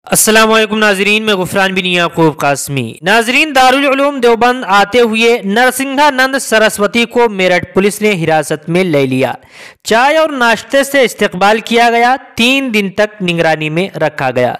अस्सलाम वालेकुम नाजरीन, मैं गुफरान बिन याकूब कासमी। नाजरीन, दारुल उलूम देवबंद आते हुए नरसिंहानंद सरस्वती को मेरठ पुलिस ने हिरासत में ले लिया। चाय और नाश्ते से इस्तकबाल किया गया, 3 दिन तक निगरानी में रखा गया।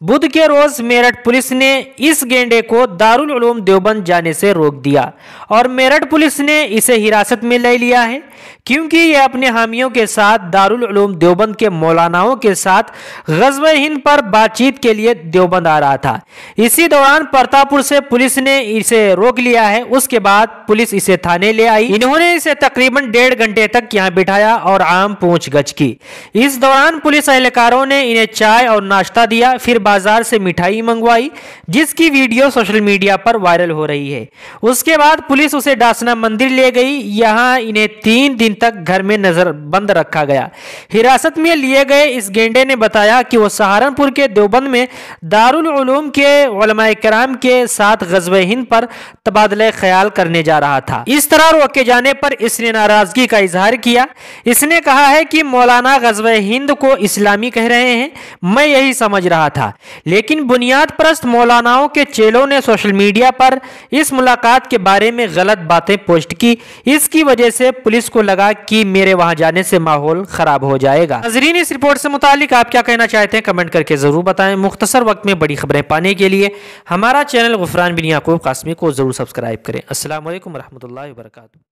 बुध के रोज मेरठ पुलिस ने इस गेंडे को दारुल उलूम देवबंद जाने से रोक दिया और मेरठ पुलिस ने इसे हिरासत में ले लिया है क्योंकि यह अपने हामियों के साथ दारुल उलूम देवबंद के मौलानाओं के साथ ग़ज़वे हिंद पर बातचीत के लिए देवबंद आ रहा था। इसी दौरान प्रतापपुर से पुलिस ने इसे रोक लिया है। उसके बाद पुलिस इसे थाने ले आई। इन्होंने इसे तकरीबन 1.5 घंटे तक यहाँ बिठाया और आम पूछगछ की। इस दौरान पुलिस एहलकारों ने इन्हें चाय और नाश्ता दिया, फिर बाजार से मिठाई मंगवाई जिसकी वीडियो सोशल मीडिया पर वायरल हो रही है। उसके बाद पुलिस उसे डासना मंदिर ले गई। यहाँ इन्हें 3 दिन तक घर में नजरबंद रखा गया। हिरासत में लिए गए इस गेंडे ने बताया कि वो सहारनपुर के देवबंद में दारुल उलूम के उलमाए किराम के साथ ग़ज़वे हिंद पर तबादला ख्याल करने जा रहा था। इस तरह रोके जाने पर इसने नाराजगी का इजहार किया। इसने कहा है कि मौलाना ग़ज़वे हिंद को इस्लामी कह रहे हैं, मैं यही समझ रहा था, लेकिन बुनियाद परस्त मौलानाओं के चेलों ने सोशल मीडिया पर इस मुलाकात के बारे में गलत बातें पोस्ट की। इसकी वजह से पुलिस को लगा कि मेरे वहां जाने से माहौल खराब हो जाएगा। नाज़रीन, इस रिपोर्ट से मुतालिक आप क्या कहना चाहते हैं कमेंट करके जरूर बताएं। मुख्तसर वक्त में बड़ी खबरें पाने के लिए हमारा चैनल गुफरान बिन याकूब कासमी को जरूर सब्सक्राइब करें। अस्सलाम वालेकुम रहमतुल्लाहि व बरकातुहू।